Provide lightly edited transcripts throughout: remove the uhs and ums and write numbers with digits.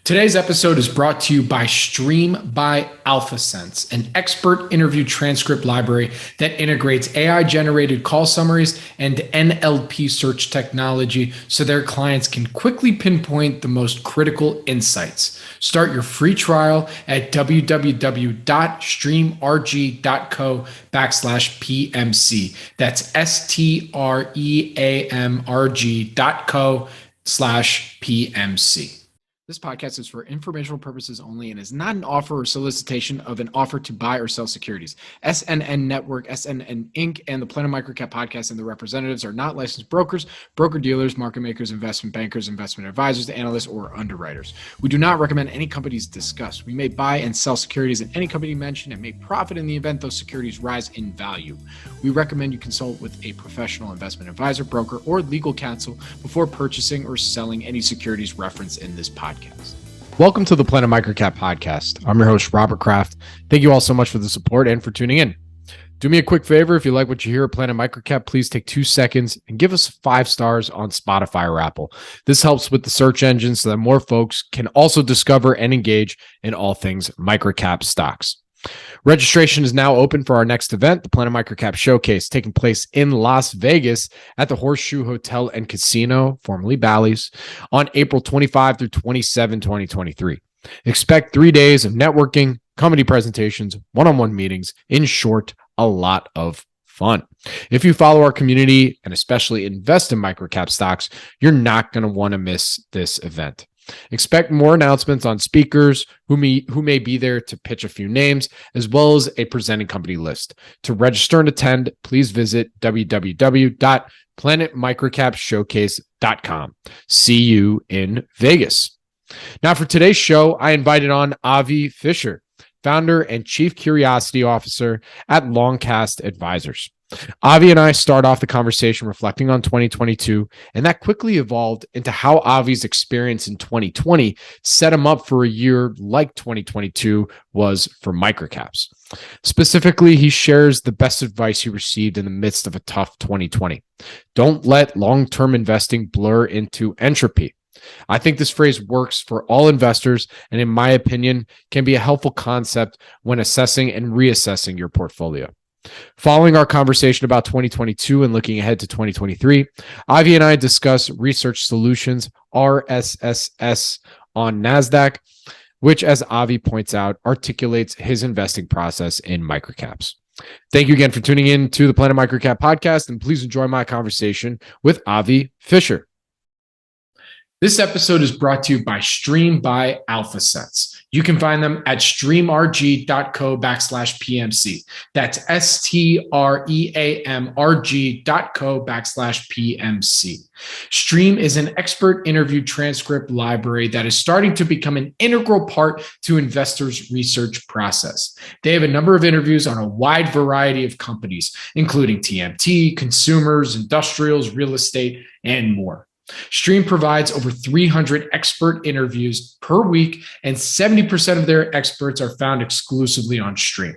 Today's episode is brought to you by Stream by AlphaSense, an expert interview transcript library that integrates AI-generated call summaries and NLP search technology so their clients can quickly pinpoint the most critical insights. Start your free trial at www.streamrg.co/PMC. That's STREAMRG.co/PMC. This podcast is for informational purposes only and is not an offer or solicitation of an offer to buy or sell securities. SNN Network, SNN Inc., and the Planet MicroCap podcast and the representatives are not licensed brokers, broker-dealers, market makers, investment bankers, investment advisors, analysts, or underwriters. We do not recommend any companies discussed. We may buy and sell securities in any company mentioned and may profit in the event those securities rise in value. We recommend you consult with a professional investment advisor, broker, or legal counsel before purchasing or selling any securities referenced in this podcast. Welcome to the Planet MicroCap podcast. I'm your host, Robert Kraft. Thank you all so much for the support and for tuning in. Do me a quick favor. If you like what you hear at Planet MicroCap, please take 2 seconds and give us 5 stars on Spotify or Apple. This helps with the search engine so that more folks can also discover and engage in all things microcap stocks. Registration is now open for our next event, the Planet MicroCap Showcase, taking place in Las Vegas at the Horseshoe Hotel and Casino, formerly Bally's, on April 25 through 27, 2023. Expect 3 days of networking, comedy presentations, one-on-one meetings, in short, a lot of fun. If you follow our community and especially invest in microcap stocks, you're not going to want to miss this event. Expect more announcements on speakers who may be there to pitch a few names, as well as a presenting company list. To register and attend, please visit www.planetmicrocapshowcase.com. See you in Vegas. Now, for today's show, I invited on Avi Fisher, founder and chief curiosity officer at Longcast Advisors. Avi and I start off the conversation reflecting on 2022, and that quickly evolved into how Avi's experience in 2020 set him up for a year like 2022 was for microcaps. Specifically, he shares the best advice he received in the midst of a tough 2020. Don't let long-term investing blur into entropy. I think this phrase works for all investors and, in my opinion, can be a helpful concept when assessing and reassessing your portfolio. Following our conversation about 2022 and looking ahead to 2023, Avi and I discuss Research Solutions, RSSS on NASDAQ, which, as Avi points out, articulates his investing process in microcaps. Thank you again for tuning in to the Planet MicroCap podcast, and please enjoy my conversation with Avi Fisher. This episode is brought to you by Stream by AlphaSense. You can find them at streamrg.co/PMC. That's STREAMRG.co/PMC. Stream is an expert interview transcript library that is starting to become an integral part to investors' research process. They have a number of interviews on a wide variety of companies, including TMT, consumers, industrials, real estate, and more. Stream provides over 300 expert interviews per week, and 70% of their experts are found exclusively on Stream.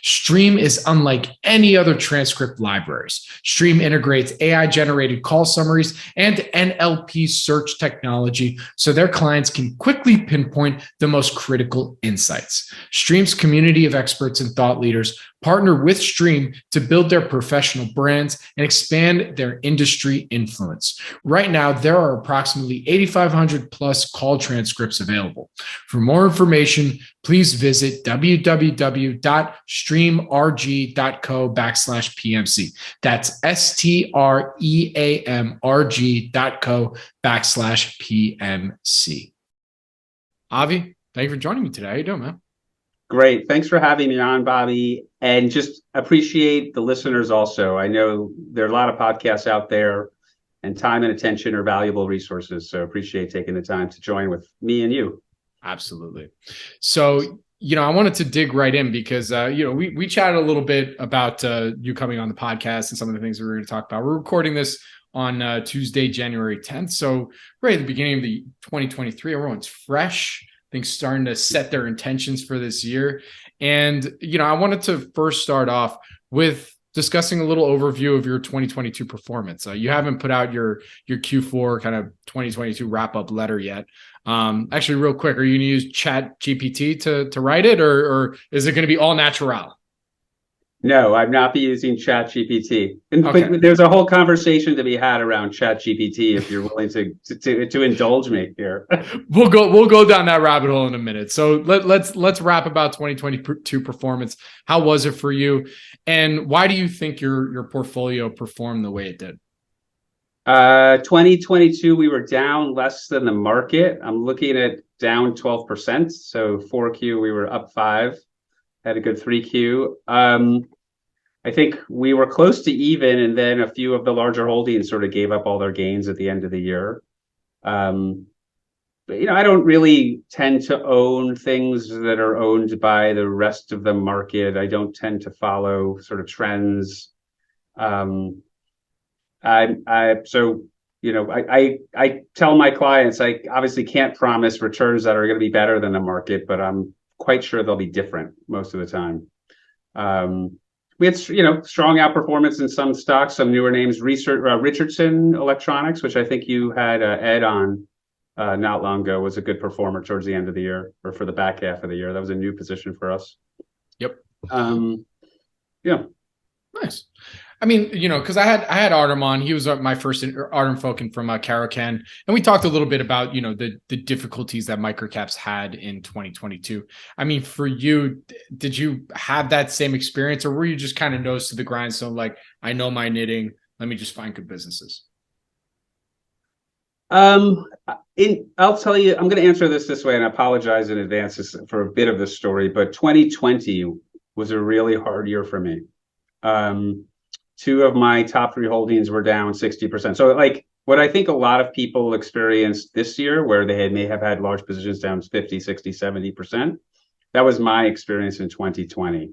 Stream is unlike any other transcript libraries. Stream integrates AI-generated call summaries and NLP search technology so their clients can quickly pinpoint the most critical insights. Stream's community of experts and thought leaders partner with Stream to build their professional brands and expand their industry influence. Right now, there are approximately 8,500 plus call transcripts available. For more information, please visit www.streamrg.co/PMC. That's STREAMRG.co/PMC. Avi, thank you for joining me today. How you doing, man? Great. Thanks for having me on, Bobby. And just appreciate the listeners also. I know there are a lot of podcasts out there, and time and attention are valuable resources. So appreciate taking the time to join with me and you. Absolutely. So, I wanted to dig right in because, we chatted a little bit about you coming on the podcast and some of the things that we're going to talk about. We're recording this on Tuesday, January 10th. So right at the beginning of the 2023, everyone's fresh. Things starting to set their intentions for this year. And, I wanted to first start off with discussing a little overview of your 2022 performance. You haven't put out your Q4 kind of 2022 wrap-up letter yet. Actually, real quick, are you going to use Chat GPT to write it, or is it going to be all natural? No, I've not been using Chat GPT. Okay. But there's a whole conversation to be had around Chat GPT if you're willing to indulge me here. We'll go down that rabbit hole in a minute. So let's wrap about 2022 performance. How was it for you, and why do you think your portfolio performed the way it did? 2022, we were down less than the market. I'm looking at down 12%. So 4Q, we were up 5. Had a good 3Q. I think we were close to even, and then a few of the larger holdings sort of gave up all their gains at the end of the year. But, I don't really tend to own things that are owned by the rest of the market. I don't tend to follow sort of trends. I tell my clients, I obviously can't promise returns that are going to be better than the market, but I'm quite sure they'll be different most of the time. We had, strong outperformance in some stocks, some newer names. Richardson Electronics, which I think you had Ed on not long ago, was a good performer towards the end of the year, or for the back half of the year. That was a new position for us. Yep. Yeah. Nice. I mean, because I had Artem on. He was my first Artem Fokin from Caracan, and we talked a little bit about the difficulties that MicroCaps had in 2022. I mean, for you, did you have that same experience, or were you just kind of nose to the grindstone, like, I know my knitting, let me just find good businesses? I'll tell you, I'm going to answer this way, and I apologize in advance for a bit of this story, but 2020 was a really hard year for me. 2 of my top 3 holdings were down 60%. So like what I think a lot of people experienced this year, where they may have had large positions down 50, 60, 70%, that was my experience in 2020.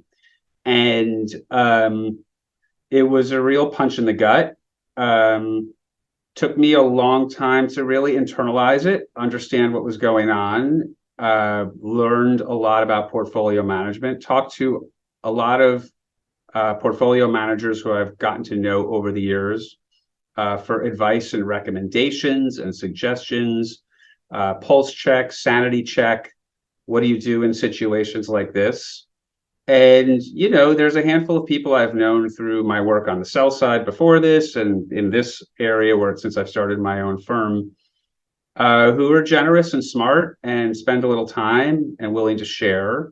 And it was a real punch in the gut. Took me a long time to really internalize it, understand what was going on, learned a lot about portfolio management, talked to a lot of portfolio managers who I've gotten to know over the years for advice and recommendations and suggestions, pulse check, sanity check. What do you do in situations like this? And, there's a handful of people I've known through my work on the sell side before this, and in this area since I've started my own firm, who are generous and smart and spend a little time and willing to share.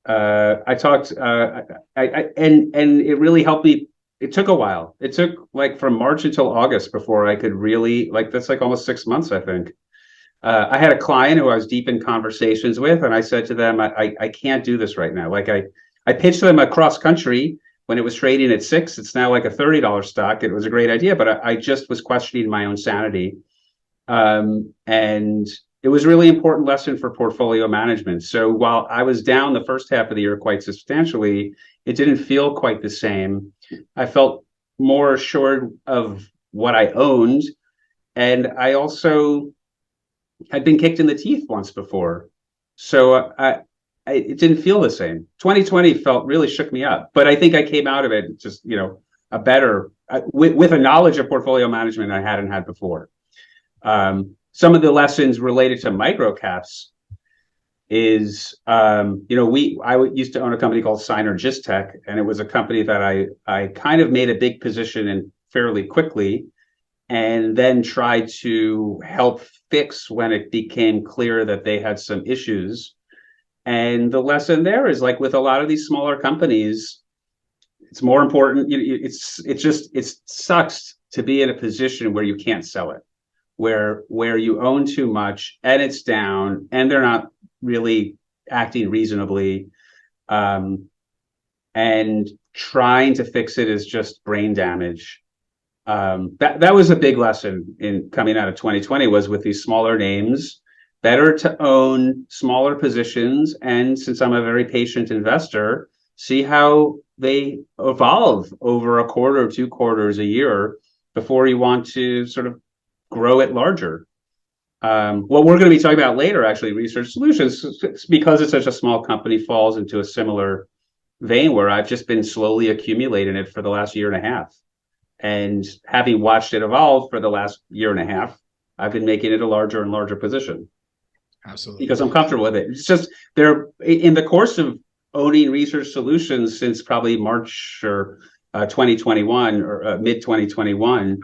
I talked, and it really helped me. It took a while. It took from March until August before I could really, that's almost 6 months, I think. I had a client who I was deep in conversations with, and I said to them, I can't do this right now. I pitched them across country when it was trading at 6. It's now like a $30 stock. It was a great idea, but I just was questioning my own sanity. And it was a really important lesson for portfolio management. So while I was down the first half of the year quite substantially, it didn't feel quite the same. I felt more assured of what I owned. And I also had been kicked in the teeth once before. So it didn't feel the same. 2020 really shook me up. But I think I came out of it just, a better, with a knowledge of portfolio management I hadn't had before. Some of the lessons related to microcaps is, I used to own a company called Synergistic, and it was a company that I kind of made a big position in fairly quickly, and then tried to help fix when it became clear that they had some issues. And the lesson there is, with a lot of these smaller companies, it's more important. It sucks to be in a position where you can't sell it, where you own too much and it's down and they're not really acting reasonably, and trying to fix it is just brain damage. That was a big lesson in coming out of 2020, was with these smaller names, better to own smaller positions. And since I'm a very patient investor, see how they evolve over a quarter or 2 quarters a year before you want to sort of grow it larger. What we're going to be talking about later, actually, Research Solutions, because it's such a small company, falls into a similar vein where I've just been slowly accumulating it for the last year and a half. And having watched it evolve for the last year and a half, I've been making it a larger and larger position. Absolutely. Because I'm comfortable with it. It's just there in the course of owning Research Solutions since probably March or 2021 or mid 2021.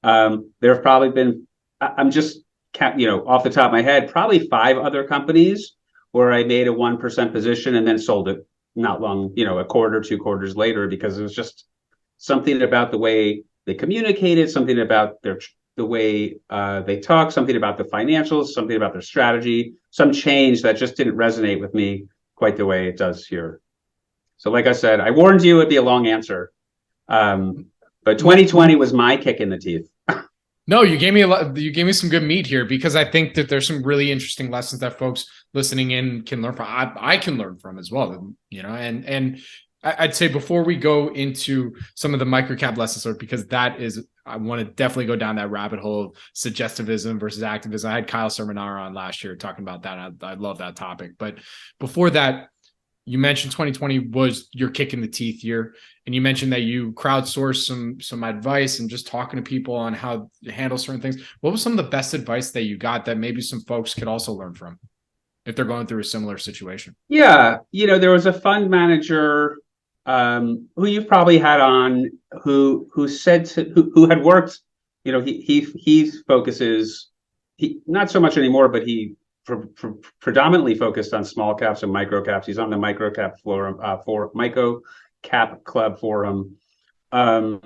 There have probably been, I'm just, off the top of my head, probably 5 other companies where I made a 1% position and then sold it not long, a quarter, 2 quarters later, because it was just something about the way they communicated, something about the way they talk, something about the financials, something about their strategy, some change that just didn't resonate with me quite the way it does here. So like I said, I warned you it'd be a long answer. But 2020 was my kick in the teeth. No, you gave me a lot. You gave me some good meat here, because I think that there's some really interesting lessons that folks listening in can learn from. I can learn from as well, and I'd say before we go into some of the microcap lessons, because I want to definitely go down that rabbit hole of suggestivism versus activism. I had Kyle Sermonara on last year talking about that. I love that topic. But before that, you mentioned 2020 was your kick in the teeth year, and you mentioned that you crowdsourced some advice and just talking to people on how to handle certain things. What was some of the best advice that you got that maybe some folks could also learn from if they're going through a similar situation? Yeah, there was a fund manager who you've probably had on who had worked. He focuses, not so much anymore, but he predominantly focused on small caps and micro caps. He's on the MicroCap forum, for MicroCap Club forum, but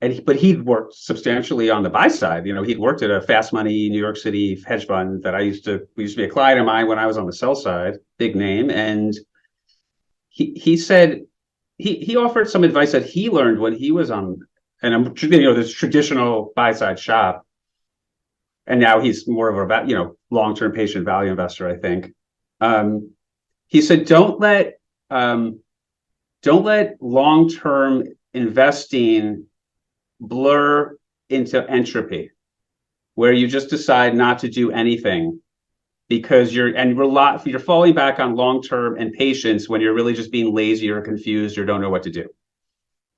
he'd worked substantially on the buy side. He'd worked at a fast money New York City hedge fund that we used to be a client of mine when I was on the sell side, big name, and he said he offered some advice that he learned when he was on, and this traditional buy side shop. And now he's more of a long-term patient value investor, I think. He said, don't let long-term investing blur into entropy, where you just decide not to do anything because you're falling back on long-term and patience when you're really just being lazy or confused or don't know what to do.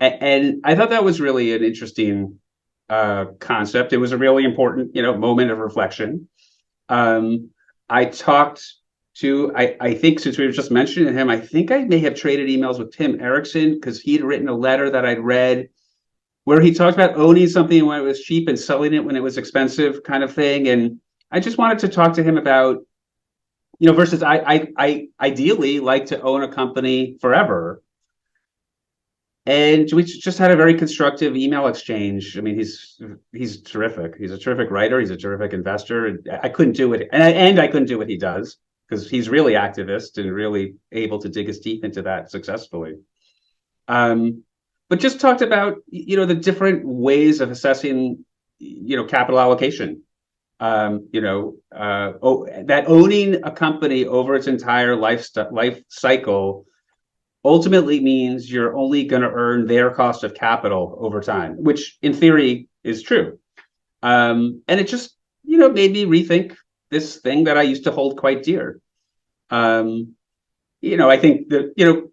And I thought that was really an interesting concept. It was a really important, moment of reflection. I talked to, I think since we were just mentioning him, I think I may have traded emails with Tim Erickson because he'd written a letter that I'd read where he talked about owning something when it was cheap and selling it when it was expensive, kind of thing. And I just wanted to talk to him about, versus I ideally like to own a company forever. And we just had a very constructive email exchange. I mean, he's terrific. He's a terrific writer. He's a terrific investor. I couldn't do it, and I couldn't do what he does because he's really activist and really able to dig his teeth into that successfully. But just talked about the different ways of assessing capital allocation. That owning a company over its entire life cycle ultimately means you're only going to earn their cost of capital over time, which in theory is true. And it just, made me rethink this thing that I used to hold quite dear. I think that,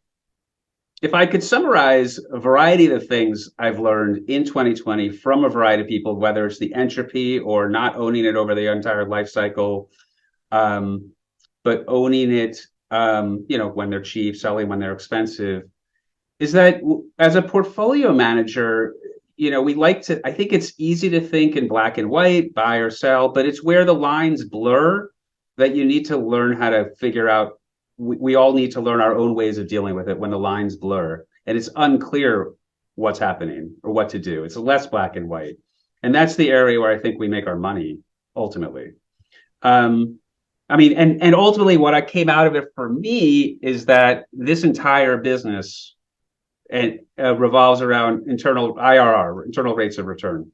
if I could summarize a variety of the things I've learned in 2020 from a variety of people, whether it's the entropy or not owning it over the entire life cycle, but owning it when they're cheap, selling when they're expensive, is that as a portfolio manager, I think it's easy to think in black and white, buy or sell, but it's where the lines blur that you need to learn how to figure out. We all need to learn our own ways of dealing with it when the lines blur and it's unclear what's happening or what to do. It's less black and white. And that's the area where I think we make our money ultimately. And ultimately what I came out of it for me is that this entire business revolves around internal IRR, internal rates of return.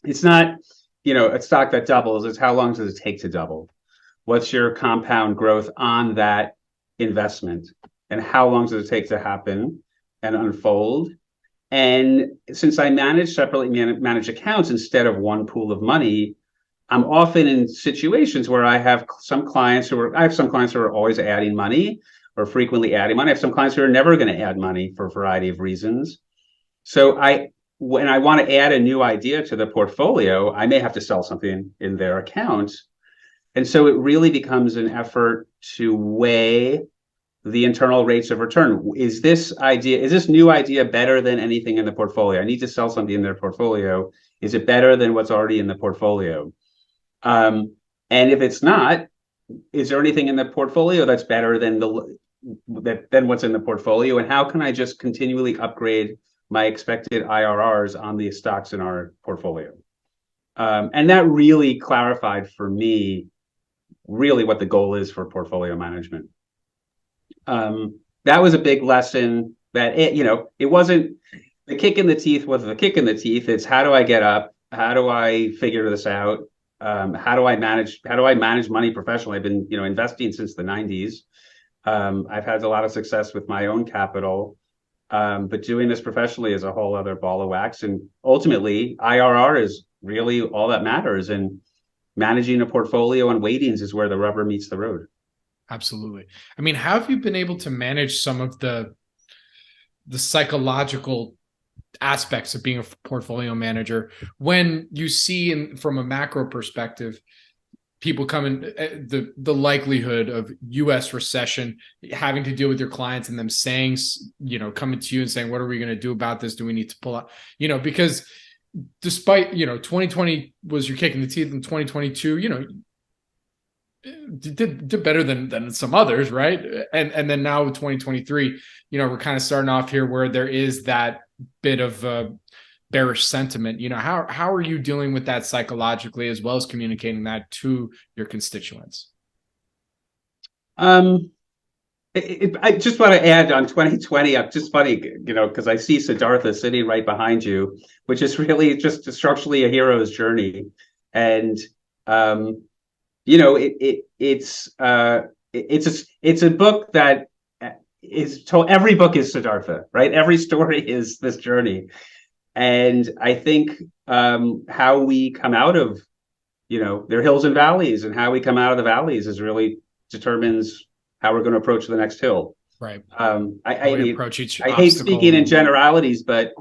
It's not, a stock that doubles. It's how long does it take to double? What's your compound growth on that investment? And how long does it take to happen and unfold? And since I separately manage accounts instead of one pool of money, I'm often in situations where I have some clients who are always adding money or frequently adding money. I have some clients who are never going to add money for a variety of reasons. So when I want to add a new idea to the portfolio, I may have to sell something in their account. And so it really becomes an effort to weigh the internal rates of return. Is this new idea better than anything in the portfolio? I need to sell something in their portfolio. Is it better than what's already in the portfolio? And if it's not, is there anything in the portfolio that's better than what's in the portfolio? And how can I just continually upgrade my expected IRRs on the stocks in our portfolio? And that really clarified for me really what the goal is for portfolio management. That was a big lesson that it wasn't the kick in the teeth was the kick in the teeth. It's how do I get up? How do I figure this out? How do I manage money professionally? I've been, investing since the 90s. I've had a lot of success with my own capital, but doing this professionally is a whole other ball of wax. And ultimately, IRR is really all that matters. And managing a portfolio and weightings is where the rubber meets the road. Absolutely. I mean, how have you been able to manage some of the psychological aspects of being a portfolio manager when you see from a macro perspective, people coming, the likelihood of US recession, having to deal with your clients and them saying, coming to you and saying, what are we going to do about this? Do we need to pull out, because despite, 2020 was your kick in the teeth, in 2022, did better than some others, right? And then now with 2023, we're kind of starting off here where there is that bit of bearish sentiment. How are you dealing with that psychologically as well as communicating that to your constituents? I just want to add on 2020. I'm just funny, because I see Siddhartha sitting right behind you, which is really just structurally a hero's journey, and it's a book that is told. Every book is Siddhartha, right? Every story is this journey. And I think how we come out of, there are hills and valleys, and how we come out of the valleys really determines how we're going to approach the next hill. Right. I hate speaking in generalities, but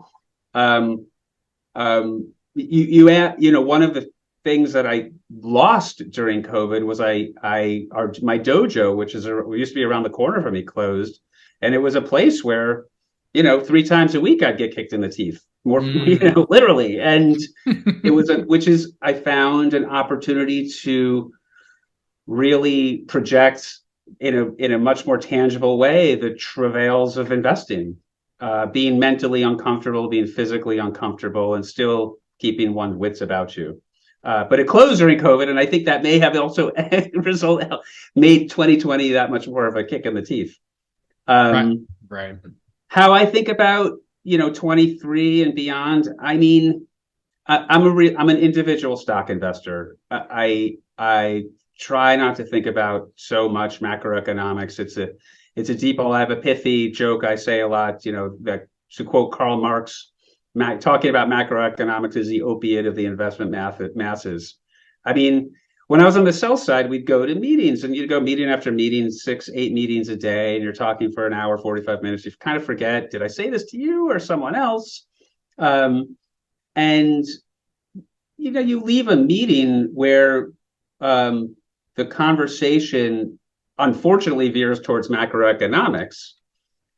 you add, one of the things that I lost during COVID was my dojo, which used to be around the corner from me, closed, and it was a place where 3 times a week I'd get kicked in the teeth, literally, and I found an opportunity to really project in a much more tangible way the travails of investing, being mentally uncomfortable, being physically uncomfortable, and still keeping one's wits about you. But it closed during COVID, and I think that may have also made 2020 that much more of a kick in the teeth. Right. How I think about 23 and beyond. I mean, I'm an individual stock investor. I try not to think about so much macroeconomics. It's a deep. I have a pithy joke I say a lot. That, to quote Karl Marx, talking about macroeconomics is the opiate of the investment masses. I mean, when I was on the sell side, we'd go to meetings, and you'd go meeting after meeting, 6-8 meetings a day, and you're talking for an hour, 45 minutes. You kind of forget, did I say this to you or someone else? And you leave a meeting where the conversation unfortunately veers towards macroeconomics.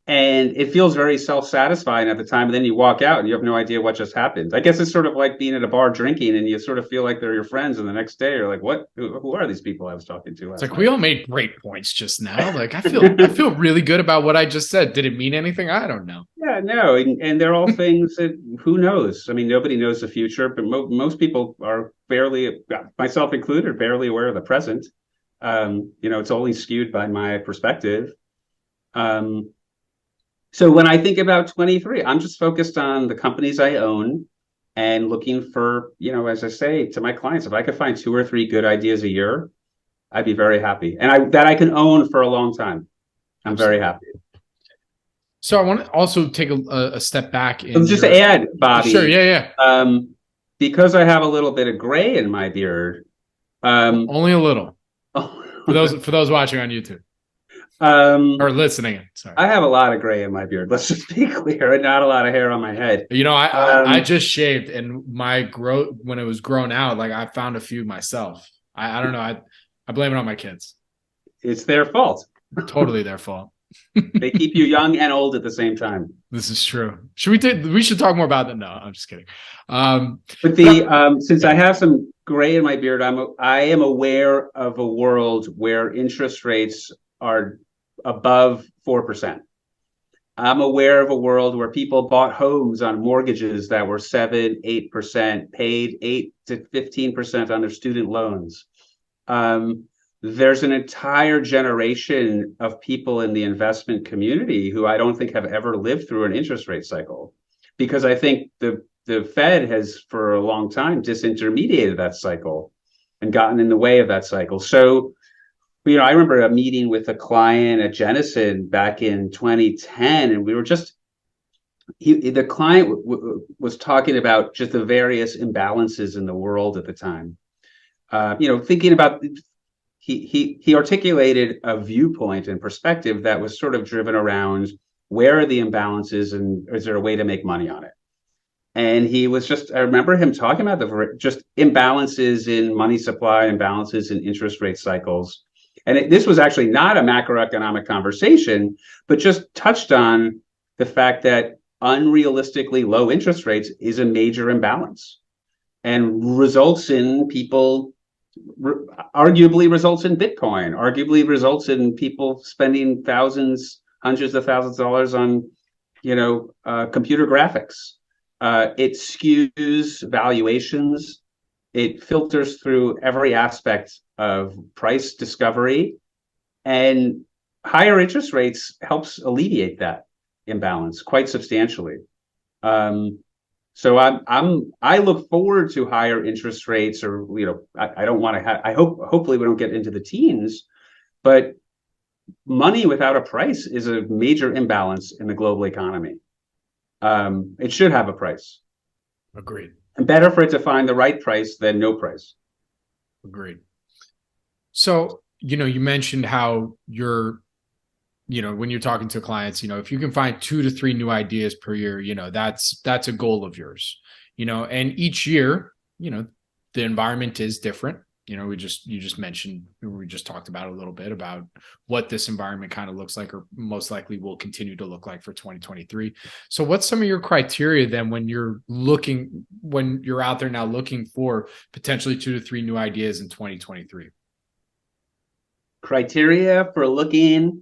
And it feels very self-satisfying at the time. And then you walk out and you have no idea what just happened. I guess it's sort of like being at a bar drinking, and you sort of feel like they're your friends. And the next day you're like, what? Who are these people I was talking to last night? We all made great points just now. Like, I feel really good about what I just said. Did it mean anything? I don't know. Yeah, no. And they're all things that, who knows? I mean, nobody knows the future, but most people are barely, myself included, barely aware of the present. It's only skewed by my perspective. So when I think about 23, I'm just focused on the companies I own and looking for, as I say to my clients, if I could find 2 or 3 good ideas a year, I'd be very happy. And that I can own for a long time. I'm very happy. So I want to also take a step back. Just to add, Bobby. Sure, yeah. Because I have a little bit of gray in my beard. Only a little. For those watching on YouTube. Or listening. Sorry. I have a lot of gray in my beard. Let's just be clear, and not a lot of hair on my head. I just shaved, and my growth when it was grown out, like I found a few myself. I don't know. I blame it on my kids. It's their fault. Totally their fault. They keep you young and old at the same time. This is true. We should talk more about that. No, I'm just kidding. Since I have some gray in my beard, I am aware of a world where interest rates are above 4%. I'm aware of a world where people bought homes on mortgages that were 7, 8%, paid 8 to 15% on their student loans. There's an entire generation of people in the investment community who I don't think have ever lived through an interest rate cycle, because I think the Fed has for a long time disintermediated that cycle and gotten in the way of that cycle. So, I remember a meeting with a client at Jennison back in 2010, and we were the client was talking about just the various imbalances in the world at the time. Thinking about, he articulated a viewpoint and perspective that was sort of driven around where are the imbalances and is there a way to make money on it? And I remember him talking about just imbalances in money supply, imbalances in interest rate cycles. And this was actually not a macroeconomic conversation, but just touched on the fact that unrealistically low interest rates is a major imbalance and results in arguably results in Bitcoin, arguably results in people spending hundreds of thousands of dollars on, computer graphics. It skews valuations. It filters through every aspect of price discovery, and higher interest rates helps alleviate that imbalance quite substantially. So I look forward to higher interest rates, or I don't want to have. Hopefully we don't get into the teens, but money without a price is a major imbalance in the global economy. It should have a price. Agreed. And better for it to find the right price than no price. Agreed. So, you mentioned how when you're talking to clients, if you can find 2 to 3 new ideas per year, that's a goal of yours, and each year, the environment is different. You just mentioned, we just talked about a little bit about what this environment kind of looks like, or most likely will continue to look like for 2023. So what's some of your criteria then when you're out there now looking for potentially 2 to 3 new ideas in 2023? Criteria for looking,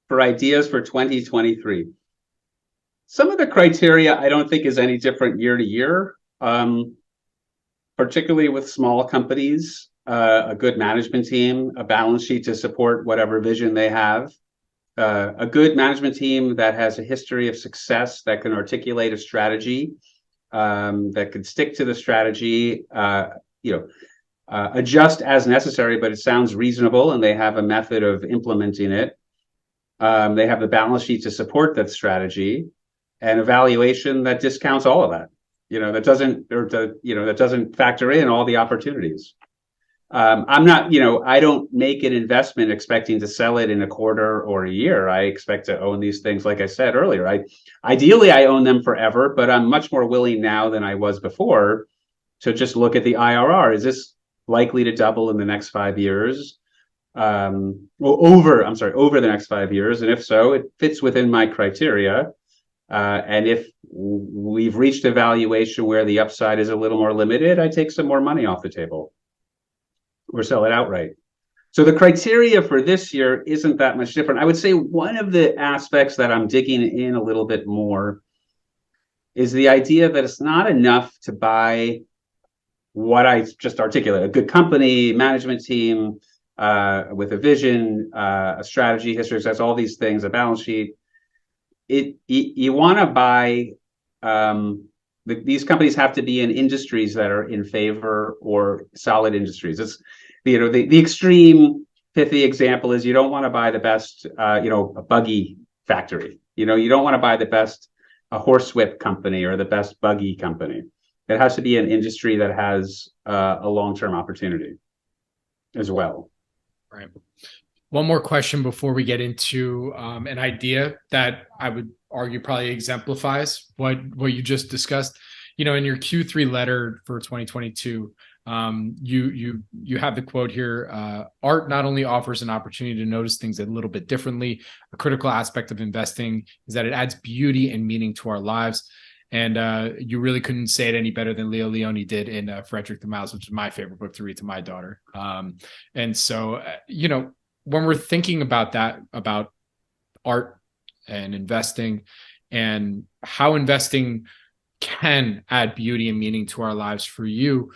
for ideas for 2023. Some of the criteria I don't think is any different year to year. Particularly with small companies, a good management team, a balance sheet to support whatever vision they have, a good management team that has a history of success, that can articulate a strategy, that can stick to the strategy, adjust as necessary, but it sounds reasonable and they have a method of implementing it. They have the balance sheet to support that strategy, and a valuation that discounts all of that. That doesn't factor in all the opportunities. I don't make an investment expecting to sell it in a quarter or a year. I expect to own these things, like I said earlier. Ideally, I own them forever, but I'm much more willing now than I was before to just look at the IRR. Is this likely to double in the next 5 years? Over the next 5 years. And if so, it fits within my criteria. And if we've reached a valuation where the upside is a little more limited, I take some more money off the table or sell it outright. So the criteria for this year isn't that much different. I would say one of the aspects that I'm digging in a little bit more is the idea that it's not enough to buy what I just articulated: a good company, management team, with a vision, a strategy, history, success, all these things, a balance sheet. You want to buy, these companies have to be in industries that are in favor, or solid industries. It's, the extreme pithy example is you don't want to buy the best, a buggy factory. You don't want to buy the best, a horsewhip company or the best buggy company. It has to be an industry that has a long-term opportunity as well. Right. One more question before we get into an idea that I would argue probably exemplifies what you just discussed. In your Q3 letter for 2022, you have the quote here: art not only offers an opportunity to notice things a little bit differently, a critical aspect of investing is that it adds beauty and meaning to our lives. And you really couldn't say it any better than Leo Leone did in Frederick the Mouse, which is my favorite book to read to my daughter. And so, when we're thinking about that, about art and investing and how investing can add beauty and meaning to our lives for you,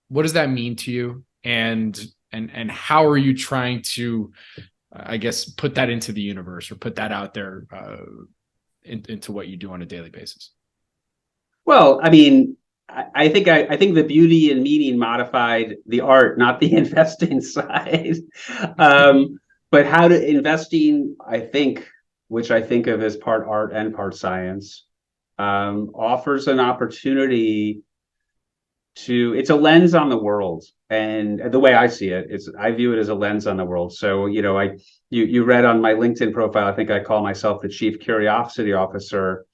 what does that mean to you? And how are you trying to, I guess, put that into the universe or put that out there into what you do on a daily basis? Well, I mean, I think the beauty and meaning modified the art, not the investing side. But how to investing, which I think of as part art and part science, offers an opportunity to. It's a lens on the world, and the way I see it is, I view it as a lens on the world. So you read on my LinkedIn profile, I think I call myself the Chief Curiosity Officer.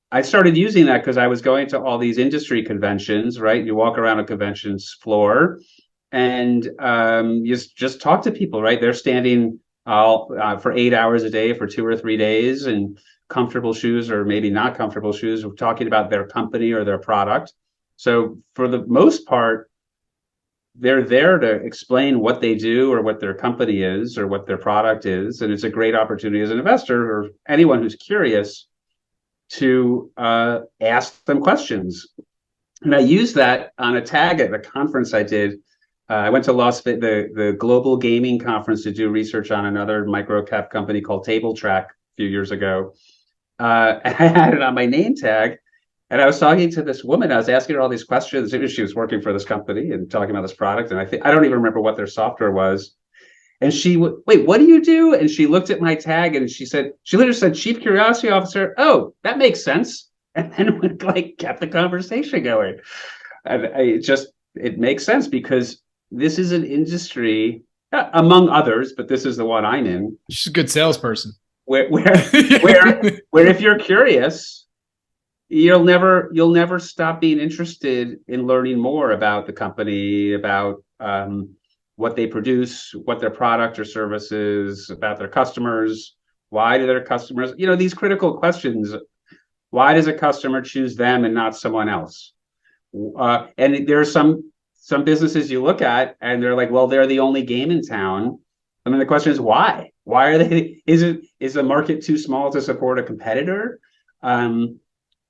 I started using that because I was going to all these industry conventions, right? You walk around a convention's floor and you just talk to people, right? They're standing for 8 hours a day for 2 or 3 days in comfortable shoes or maybe not comfortable shoes, talking about their company or their product. So for the most part, they're there to explain what they do or what their company is or what their product is. And it's a great opportunity as an investor or anyone who's curious to ask them questions. And I used that on a tag at the conference I did. I went to the Global Gaming Conference to do research on another microcap company called Table Track a few years ago. I had it on my name tag, and I was talking to this woman. I was asking her all these questions. She was working for this company and talking about this product. And I don't even remember what their software was. And she wait, what do you do? And she looked at my tag and she literally said, Chief Curiosity Officer. Oh, that makes sense. And then kept the conversation going. And it makes sense because this is an industry, among others, but this is the one I'm in. She's a good salesperson. Where if you're curious, you'll never stop being interested in learning more about the company, about what they produce, what their product or service is, about their customers. Why do their customers, these critical questions, why does a customer choose them and not someone else? And there are some businesses you look at and they're like, well, they're the only game in town. I mean, the question is why? Why are they, is the market too small to support a competitor? Do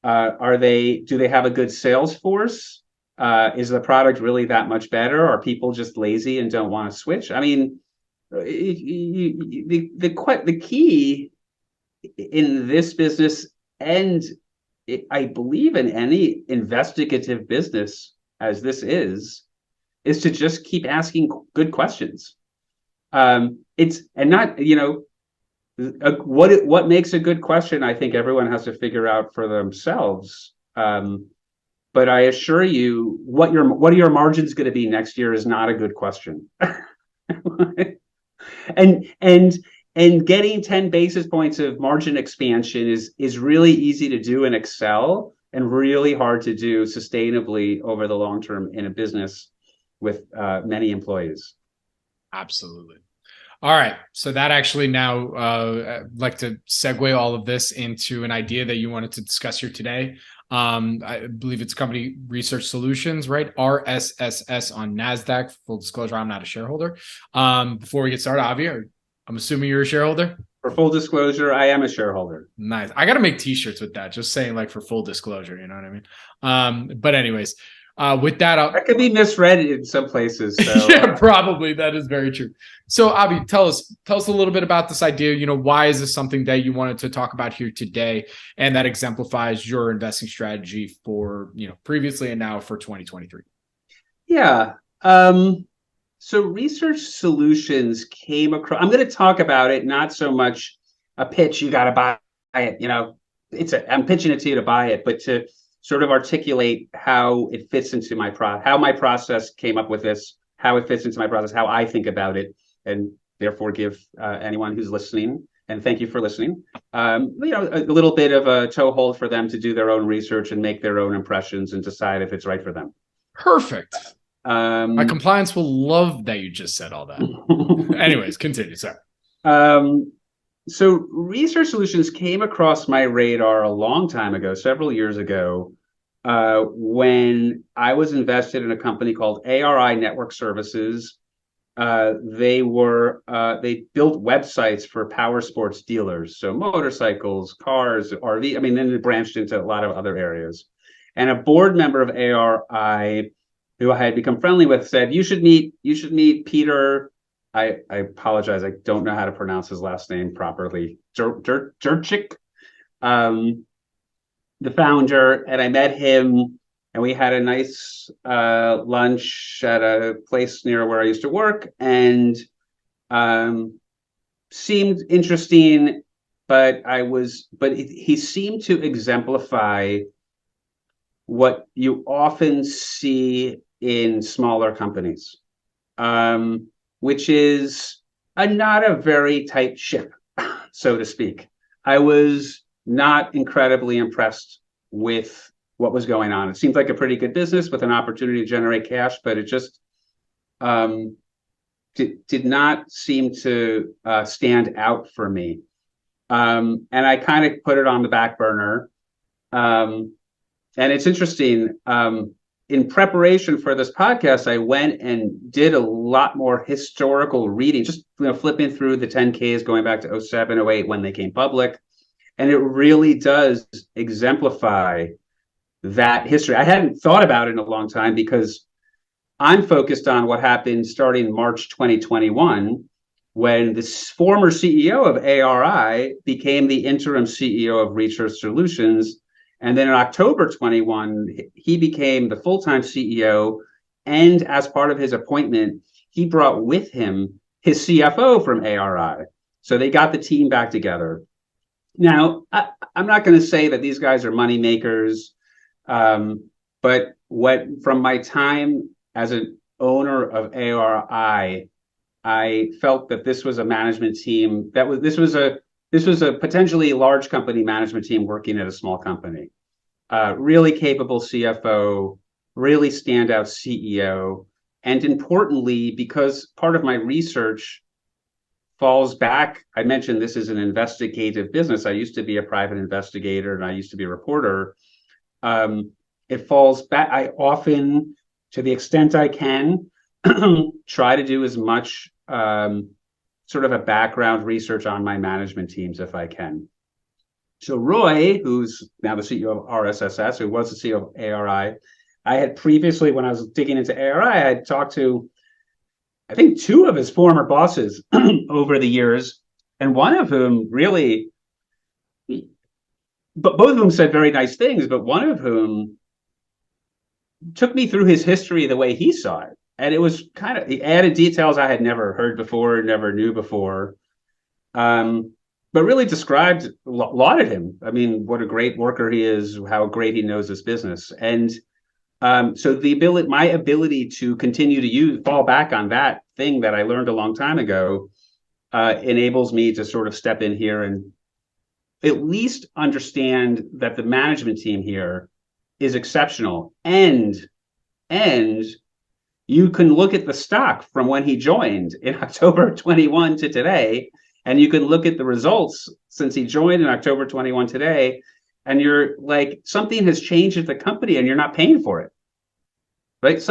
they have a good sales force? Is the product really that much better? Are people just lazy and don't want to switch? I mean, the key in this business, and I believe in any investigative business as this is to just keep asking good questions. What makes a good question, I think everyone has to figure out for themselves. But I assure you, what are your margins going to be next year is not a good question. and getting 10 basis points of margin expansion is really easy to do in Excel and really hard to do sustainably over the long term in a business with many employees. Absolutely. All right. So that actually now I'd like to segue all of this into an idea that you wanted to discuss here today. I believe it's company Research Solutions, right? RSSS on NASDAQ. Full disclosure, I'm not a shareholder. Before we get started, Avi, I'm assuming you're a shareholder? For full disclosure, I am a shareholder. Nice. I got to make t-shirts with that, just saying for full disclosure, you know what I mean? But anyways, with that, that could be misread in some places. So. Yeah, probably. That is very true. So Avi, tell us a little bit about this idea. Why is this something that you wanted to talk about here today, and that exemplifies your investing strategy for previously and now for 2023? Yeah. So Research Solutions came across. I'm going to talk about it, not so much a pitch. You got to buy it. I'm pitching it to you to buy it, but to sort of articulate how it fits into how my process came up with this, how it fits into my process, how I think about it, and therefore give anyone who's listening, and thank you for listening, a little bit of a toehold for them to do their own research and make their own impressions and decide if it's right for them. Perfect. My compliance will love that you just said all that. Anyways, continue. Sorry. So Research Solutions came across my radar a long time ago, several years ago, when I was invested in a company called ARI Network Services. They built websites for power sports dealers, so motorcycles, cars, RV. I mean, then it branched into a lot of other areas. And a board member of ARI, who I had become friendly with, said, "You should meet Peter." I apologize, I don't know how to pronounce his last name properly. Jurczyk, the founder, and I met him. And we had a nice lunch at a place near where I used to work, and seemed interesting. But he seemed to exemplify what you often see in smaller companies, which is not a very tight ship, so to speak. I was not incredibly impressed with what was going on. It seemed like a pretty good business with an opportunity to generate cash, but it just did not seem to stand out for me. And I kind of put it on the back burner. And it's interesting. In preparation for this podcast, I went and did a lot more historical reading, just flipping through the 10Ks going back to 07, 08 when they came public. And it really does exemplify that history. I hadn't thought about it in a long time because I'm focused on what happened starting March 2021, when the former CEO of ARI became the interim CEO of Research Solutions. And then in October 21, he became the full-time CEO. And as part of his appointment, he brought with him his CFO from ARI. So they got the team back together. Now, I'm not going to say that these guys are money makers. But from my time as an owner of ARI, I felt that this was a management team this was a potentially large company management team working at a small company. Really capable CFO, really standout CEO, and importantly, because part of my research falls back, I mentioned this is an investigative business. I used to be a private investigator and I used to be a reporter. It falls back. I often, to the extent I can, try to do as much sort of a background research on my management teams if I can. So Roy, who's now the CEO of RSSS, who was the CEO of ARI, I had previously, when I was digging into ARI, I had talked to, I think, two of his former bosses over the years, and one of whom really, but both of them said very nice things, but one of whom took me through his history the way he saw it. And it was kind of, he added details I had never heard before, never knew before, but really described, lauded him. I mean, what a great worker he is, how great he knows this business. And so my ability to continue to fall back on that thing that I learned a long time ago enables me to sort of step in here and at least understand that the management team here is exceptional. And you can look at the stock from when he joined in October 21 to today, and you can look at the results since he joined in October 21 today, and you're like, something has changed at the company and you're not paying for it, right?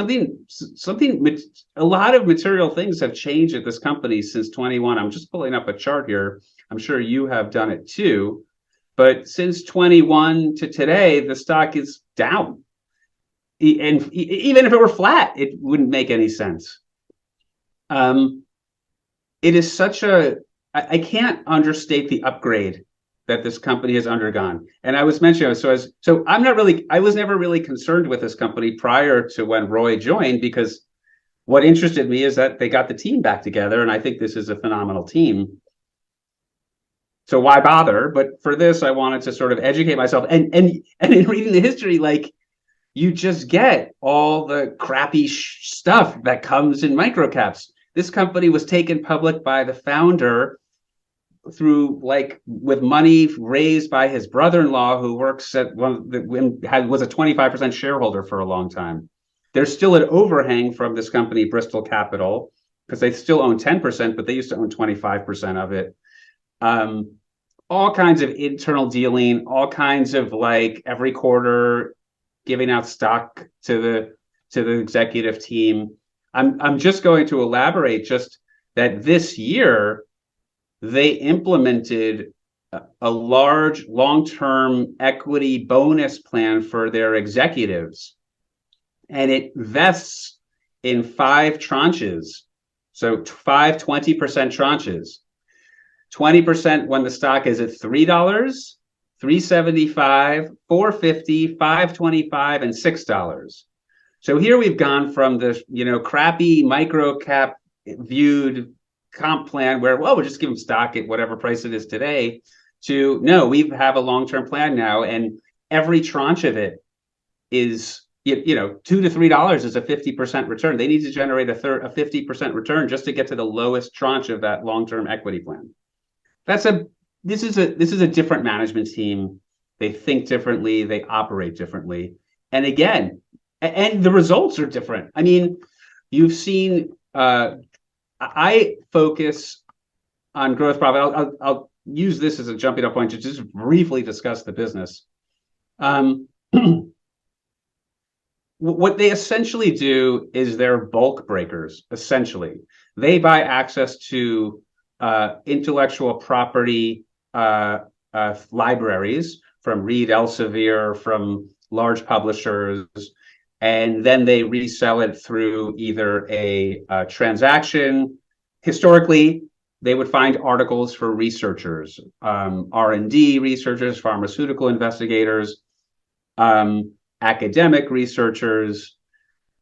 A lot of material things have changed at this company since 21. I'm just pulling up a chart here. I'm sure you have done it too. But since 21 to today, the stock is down. And even if it were flat, it wouldn't make any sense. It is such I can't understate the upgrade that this company has undergone. And I was mentioning, I was never really concerned with this company prior to when Roy joined, because what interested me is that they got the team back together, and I think this is a phenomenal team. So why bother? But for this, I wanted to sort of educate myself. And in reading the history, like, you just get all the crappy stuff that comes in microcaps. This company was taken public by the founder through with money raised by his brother-in-law, who works at was a 25% shareholder for a long time. There's still an overhang from this company, Bristol Capital, because they still own 10%, but they used to own 25% of it. All kinds of internal dealing, all kinds of every quarter giving out stock to the executive team. I'm just going to elaborate just that this year they implemented a large long-term equity bonus plan for their executives, and it vests in 5 tranches. So 5 20% tranches. 20% when the stock is at $3, $3.75, $4.50, $5.25, and $6. So here we've gone from the crappy MicroCap viewed comp plan where, well, we'll just give them stock at whatever price it is today, to no, we have a long-term plan now, and every tranche of it is $2 to $3 is a 50% return. They need to generate a 50% return just to get to the lowest tranche of that long-term equity plan. This is a different management team. They think differently, they operate differently, and again, and the results are different. I mean, you've seen. I focus on gross profit. I'll use this as a jumping off point to just briefly discuss the business. What they essentially do is they're bulk breakers. Essentially, they buy access to intellectual property libraries from Reed Elsevier, from large publishers, and then they resell it through either a transaction. Historically, they would find articles for researchers, R&D researchers, pharmaceutical investigators, academic researchers.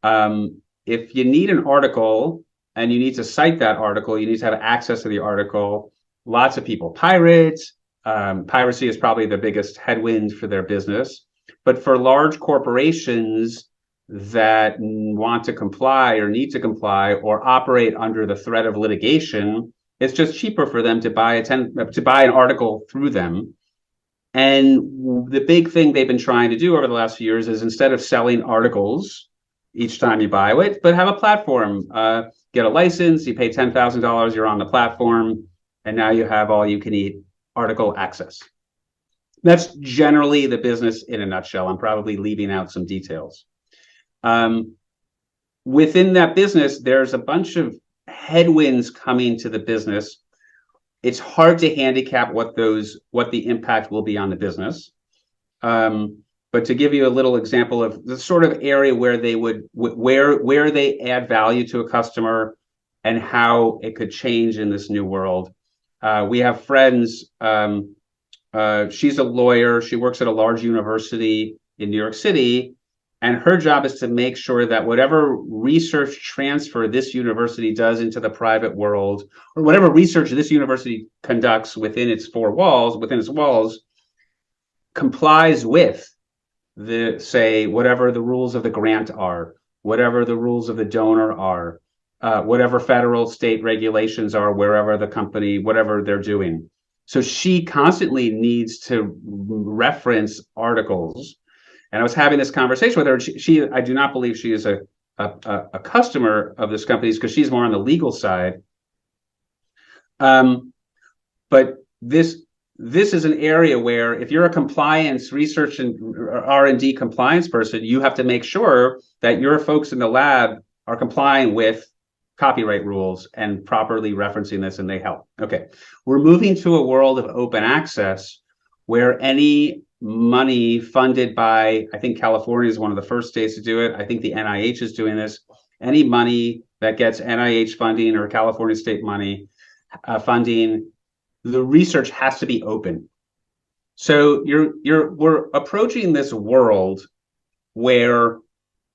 If you need an article and you need to cite that article, you need to have access to the article. Lots of people pirate. Piracy is probably the biggest headwind for their business. But for large corporations that want to comply or need to comply or operate under the threat of litigation, it's just cheaper for them to buy an article through them. And the big thing they've been trying to do over the last few years is, instead of selling articles each time you buy it, but have a platform, get a license, you pay $10,000, you're on the platform, and now you have all you can eat article access. That's generally the business in a nutshell. I'm probably leaving out some details. Within that business, there's a bunch of headwinds coming to the business. It's hard to handicap what the impact will be on the business. But to give you a little example of the sort of area where they where they add value to a customer and how it could change in this new world. We have friends. She's a lawyer. She works at a large university in New York City. And her job is to make sure that whatever research transfer this university does into the private world, or whatever research this university conducts within its walls, complies with whatever the rules of the grant are, whatever the rules of the donor are, whatever federal, state regulations are, wherever the company, whatever they're doing. So she constantly needs to reference articles. And I was having this conversation with her. I do not believe she is a customer of this company, because she's more on the legal side. But this is an area where, if you're a compliance research and R&D compliance person, you have to make sure that your folks in the lab are complying with copyright rules and properly referencing this, and they help. Okay, we're moving to a world of open access where any money funded by, I think California is one of the first states to do it. I think the NIH is doing this. Any money that gets NIH funding or California state money funding, the research has to be open. So we're approaching this world where,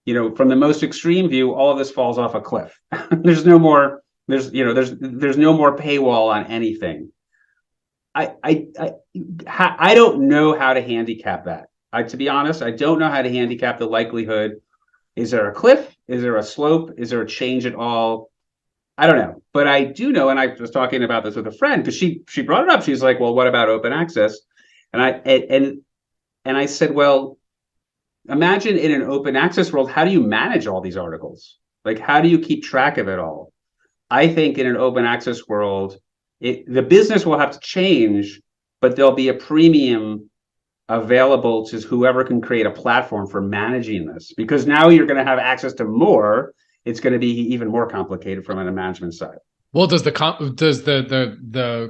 from the most extreme view, all of this falls off a cliff. There's no more paywall on anything. I don't know how to handicap that. To be honest, I don't know how to handicap the likelihood. Is there a cliff? Is there a slope? Is there a change at all? I don't know, but I do know, and I was talking about this with a friend because she brought it up. She's like, "Well, what about open access?" And I said, "Well, imagine in an open access world, how do you manage all these articles? Like, how do you keep track of it all?" I think in an open access world, the business will have to change, but there'll be a premium available to whoever can create a platform for managing this, because now you're going to have access to more. It's going to be even more complicated from a management side. Well, does the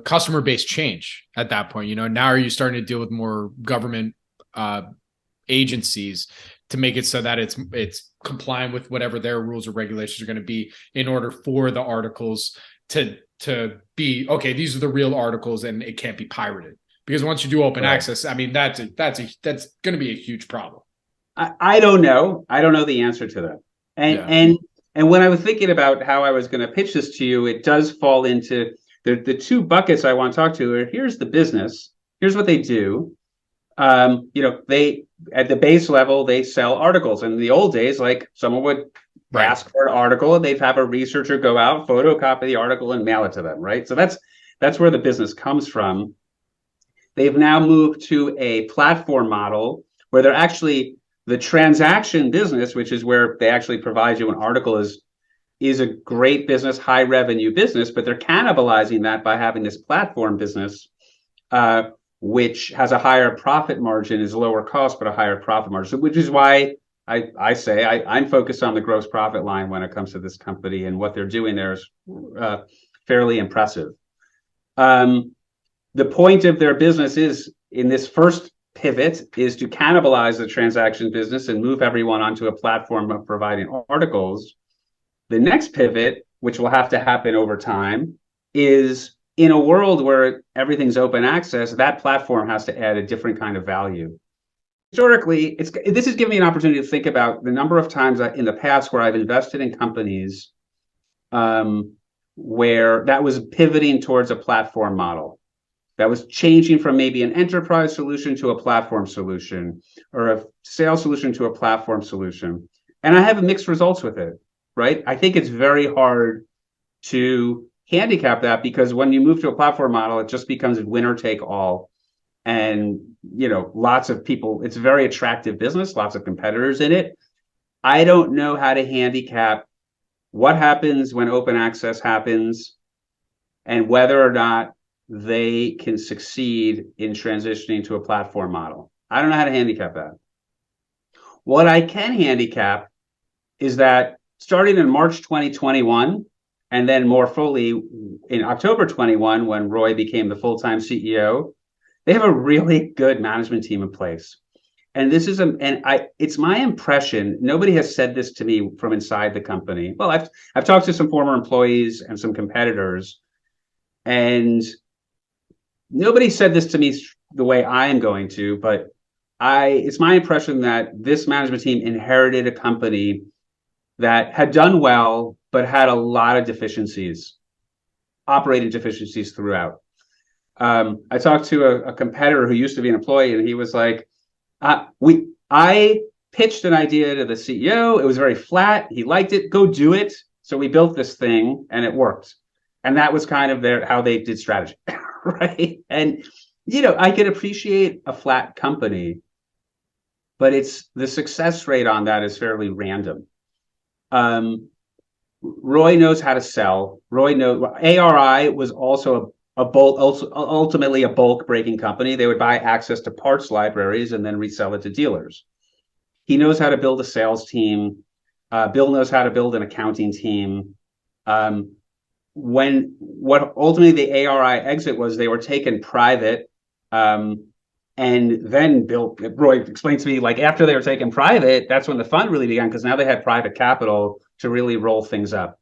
customer base change at that point? Now are you starting to deal with more government agencies to make it so that it's compliant with whatever their rules or regulations are going to be in order for the articles to be okay? These are the real articles, and it can't be pirated. Because once you do open access, I mean, that's going to be a huge problem. I don't know. I don't know the answer to that. And when I was thinking about how I was going to pitch this to you, it does fall into the two buckets I want to talk to. Here's the business. Here's what they do. They at the base level, they sell articles. In the old days, like someone would ask for an article, and they'd have a researcher go out, photocopy the article, and mail it to them. Right. So that's where the business comes from. They've now moved to a platform model where they're actually the transaction business, which is where they actually provide you an article, is a great business, high revenue business, but they're cannibalizing that by having this platform business, which has a higher profit margin, is lower cost, but a higher profit margin, which is why I say I'm focused on the gross profit line when it comes to this company, and what they're doing there is fairly impressive. The point of their business is, in this first pivot, is to cannibalize the transaction business and move everyone onto a platform of providing articles. The next pivot, which will have to happen over time, is in a world where everything's open access, that platform has to add a different kind of value. Historically, this has given me an opportunity to think about the number of times in the past where I've invested in companies where that was pivoting towards a platform model. That was changing from maybe an enterprise solution to a platform solution, or a sales solution to a platform solution. And I have mixed results with it, right? I think it's very hard to handicap that, because when you move to a platform model, it just becomes winner take all. And, lots of people, it's a very attractive business, lots of competitors in it. I don't know how to handicap what happens when open access happens, and whether or not they can succeed in transitioning to a platform model. I don't know how to handicap that. What I can handicap is that starting in March 2021, and then more fully in October 21, when Roy became the full-time CEO, they have a really good management team in place. And this is it's my impression, nobody has said this to me from inside the company. Well, I've talked to some former employees and some competitors, and nobody said this to me the way I am going to, but it's my impression that this management team inherited a company that had done well, but had a lot of deficiencies, operating deficiencies throughout. I talked to a competitor who used to be an employee, and he was like, I pitched an idea to the CEO. It was very flat. He liked it. Go do it. So we built this thing, and it worked. And that was kind of how they did strategy. Right. And, I could appreciate a flat company, but the success rate on that is fairly random. Roy knows how to sell. Roy knows ARI was also ultimately a bulk breaking company. They would buy access to parts libraries and then resell it to dealers. He knows how to build a sales team. Bill knows how to build an accounting team. What ultimately the ARI exit was, they were taken private, and then Roy explained to me, like, after they were taken private, that's when the fun really began, because now they had private capital to really roll things up.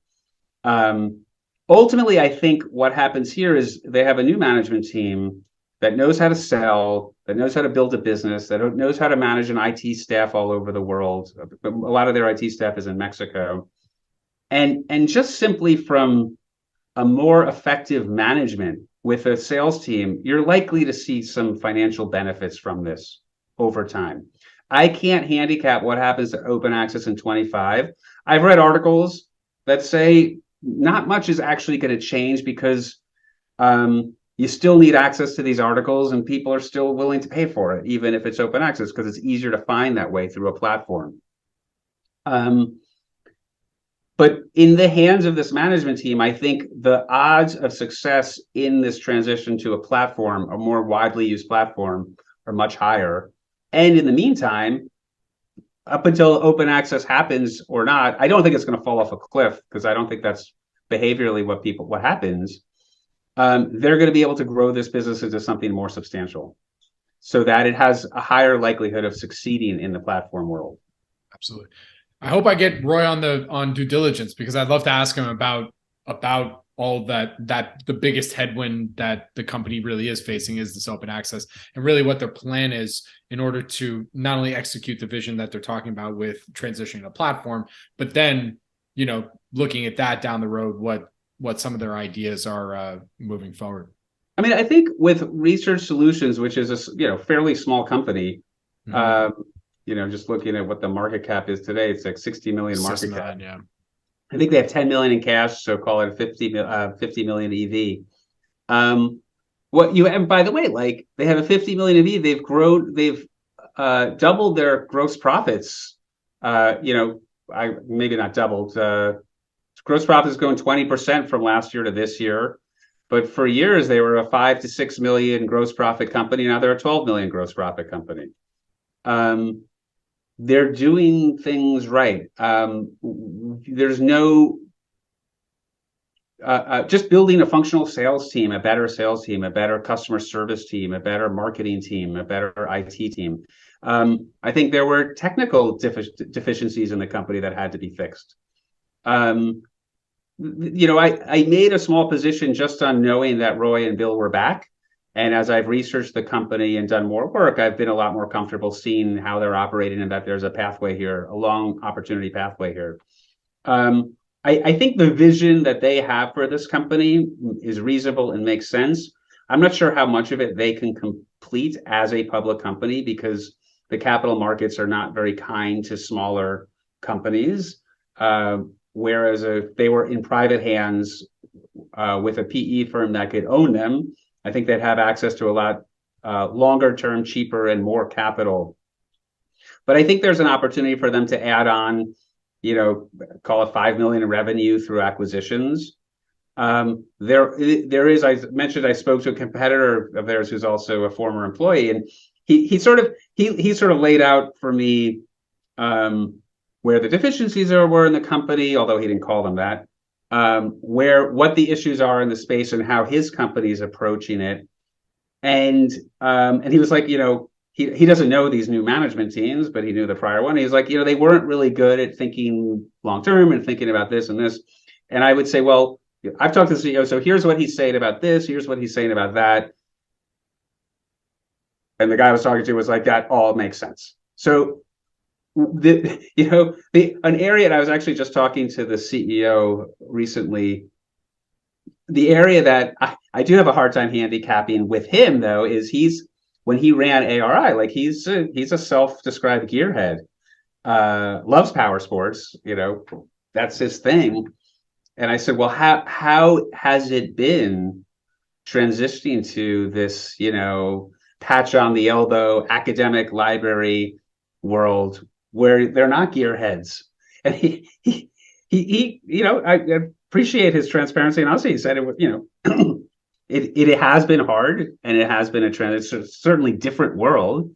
Ultimately, I think what happens here is they have a new management team that knows how to sell, that knows how to build a business, that knows how to manage an IT staff all over the world. A lot of their IT staff is in Mexico. And just simply from a more effective management with a sales team, you're likely to see some financial benefits from this over time. I can't handicap what happens to open access in 25. I've read articles that say not much is actually going to change because you still need access to these articles and people are still willing to pay for it, even if it's open access, because it's easier to find that way through a platform. But in the hands of this management team, I think the odds of success in this transition to a platform, a more widely used platform, are much higher. And in the meantime, up until open access happens or not, I don't think it's going to fall off a cliff, because I don't think that's behaviorally what happens. They're going to be able to grow this business into something more substantial, so that it has a higher likelihood of succeeding in the platform world. Absolutely. I hope I get Roy on due diligence, because I'd love to ask him about all that the biggest headwind that the company really is facing is this open access, and really what their plan is in order to not only execute the vision that they're talking about with transitioning a platform, but then, looking at that down the road, what some of their ideas are moving forward. I mean, I think with Research Solutions, which is a fairly small company, just looking at what the market cap is today, it's like 60 million market cap. Yeah. I think they have 10 million in cash, so call it 50 million EV. And by the way, like, they have a 50 million EV, they've doubled their gross profits. Maybe not doubled. Gross profits going 20% from last year to this year. But for years, they were a 5 to 6 million gross profit company. Now they're a 12 million gross profit company. They're doing things right. There's no just building a functional sales team, a better sales team, a better customer service team, a better marketing team, a better IT team. I think there were technical deficiencies in the company that had to be fixed. I made a small position just on knowing that Roy and Bill were back. And as I've researched the company and done more work, I've been a lot more comfortable seeing how they're operating and that there's a pathway here, a long opportunity pathway here. I think the vision that they have for this company is reasonable and makes sense. I'm not sure how much of it they can complete as a public company, because the capital markets are not very kind to smaller companies. Whereas if they were in private hands with a PE firm that could own them, I think they'd have access to a lot longer term, cheaper, and more capital. But I think there's an opportunity for them to add on, call it 5 million in revenue through acquisitions. There is, I mentioned, I spoke to a competitor of theirs who's also a former employee, and he sort of laid out for me where the deficiencies were in the company, although he didn't call them that. What the issues are in the space and how his company is approaching it. And he was like, he doesn't know these new management teams, but he knew the prior one. He's like, they weren't really good at thinking long term and thinking about this and this. And I would say, well, I've talked to the CEO, so here's what he's saying about this, here's what he's saying about that. And the guy I was talking to was like, that all makes sense. So an area, and I was actually just talking to the CEO recently, the area that I do have a hard time handicapping with him, though, is when he ran ARI, like he's a self-described gearhead, loves power sports, that's his thing. And I said, well, how has it been transitioning to this, patch on the elbow academic library world where they're not gearheads? And he I appreciate his transparency, and also he said it has been hard, and it has been it's a certainly different world.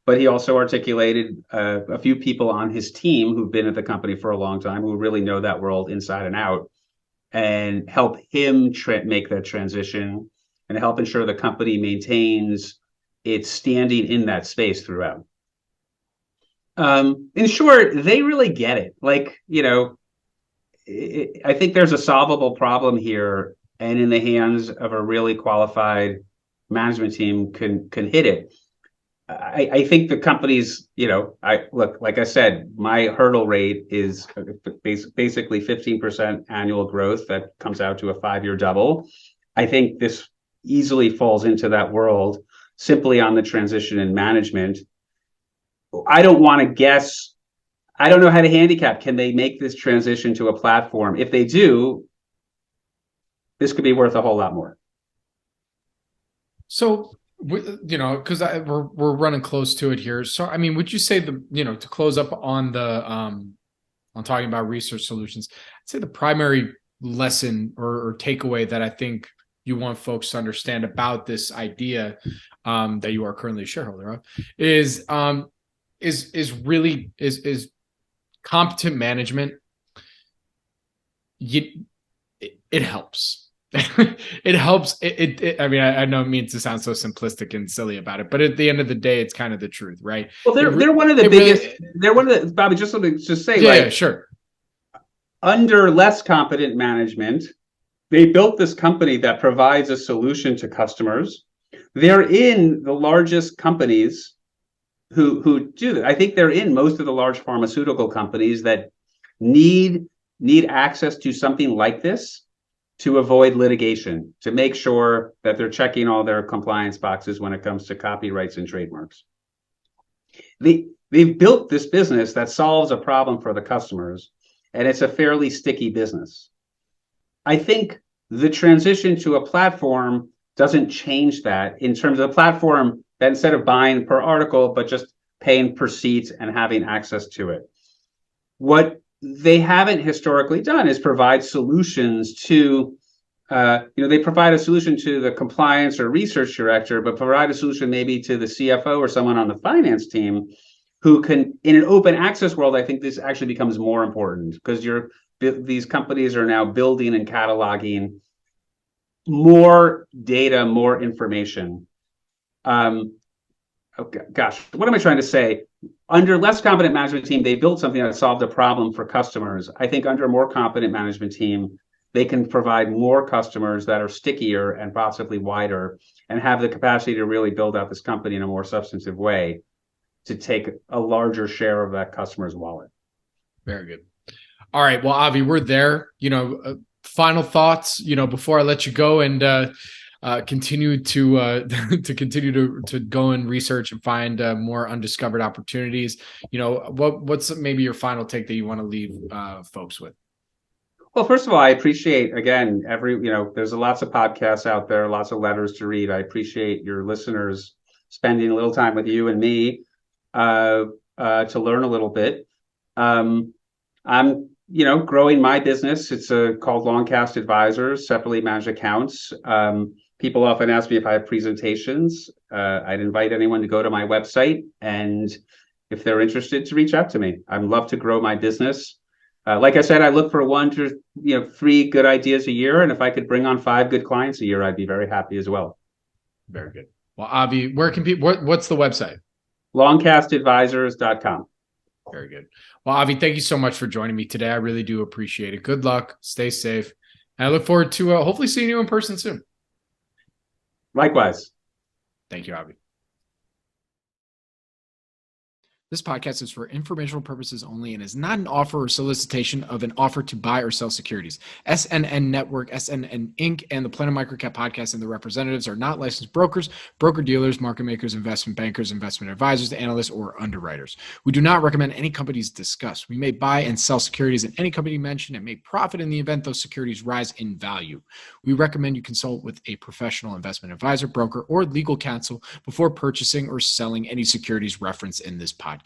But he also articulated a few people on his team who've been at the company for a long time, who really know that world inside and out, and help him make that transition and help ensure the company maintains its standing in that space throughout. In short, they really get it. Like, I think there's a solvable problem here, and in the hands of a really qualified management team can hit it. I think the company's, like I said, my hurdle rate is basically 15% annual growth that comes out to a 5-year double. I think this easily falls into that world simply on the transition in management. I don't want to guess. I don't know how to handicap. Can they make this transition to a platform? If they do, this could be worth a whole lot more. So, because we're running close to it here. So, I mean, would you say to close up on the on talking about research solutions, I'd say the primary lesson or takeaway that I think you want folks to understand about this idea that you are currently a shareholder of is really competent management. It helps. It helps. I mean, I know it means to sound so simplistic and silly about it, but at the end of the day, it's kind of the truth, right? Well, they're one of the biggest. They're one of the, Bobby. Just something to say, yeah, sure. Under less competent management, they built this company that provides a solution to customers. They're in the largest companies who do that. I think they're in most of the large pharmaceutical companies that need access to something like this to avoid litigation, to make sure that they're checking all their compliance boxes when it comes to copyrights and trademarks. They've built this business that solves a problem for the customers, and it's a fairly sticky business. I think the transition to a platform doesn't change that, in terms of the platform that instead of buying per article, but just paying per seat and having access to it. What they haven't historically done is provide solutions to, they provide a solution to the compliance or research director, but provide a solution maybe to the CFO or someone on the finance team who can, in an open access world, I think this actually becomes more important, because these companies are now building and cataloging more data, more information. Gosh, what am I trying to say? Under less competent management team, they built something that solved a problem for customers. I think under a more competent management team, they can provide more customers that are stickier and possibly wider, and have the capacity to really build out this company in a more substantive way to take a larger share of that customer's wallet. Very good. All right. Well, Avi, we're there. Final thoughts, before I let you go and continue to continue to go and research and find more undiscovered opportunities. What's maybe your final take that you want to leave folks with? Well, first of all, I appreciate, again, there's lots of podcasts out there, lots of letters to read. I appreciate your listeners spending a little time with you and me to learn a little bit. I'm growing my business. It's called Longcast Advisors, separately managed accounts. People often ask me if I have presentations. I'd invite anyone to go to my website, and if they're interested, to reach out to me. I'd love to grow my business. Like I said, I look for 1 to 3 good ideas a year, and if I could bring on 5 good clients a year, I'd be very happy as well. Very good. Well, Avi, where can people? What's the website? Longcastadvisors.com. Very good. Well, Avi, thank you so much for joining me today. I really do appreciate it. Good luck. Stay safe. And I look forward to hopefully seeing you in person soon. Likewise. Thank you, Avi. This podcast is for informational purposes only and is not an offer or solicitation of an offer to buy or sell securities. SNN Network, SNN Inc., and the Planet MicroCap podcast and the representatives are not licensed brokers, broker-dealers, market makers, investment bankers, investment advisors, analysts, or underwriters. We do not recommend any companies discussed. We may buy and sell securities in any company mentioned and may profit in the event those securities rise in value. We recommend you consult with a professional investment advisor, broker, or legal counsel before purchasing or selling any securities referenced in this podcast.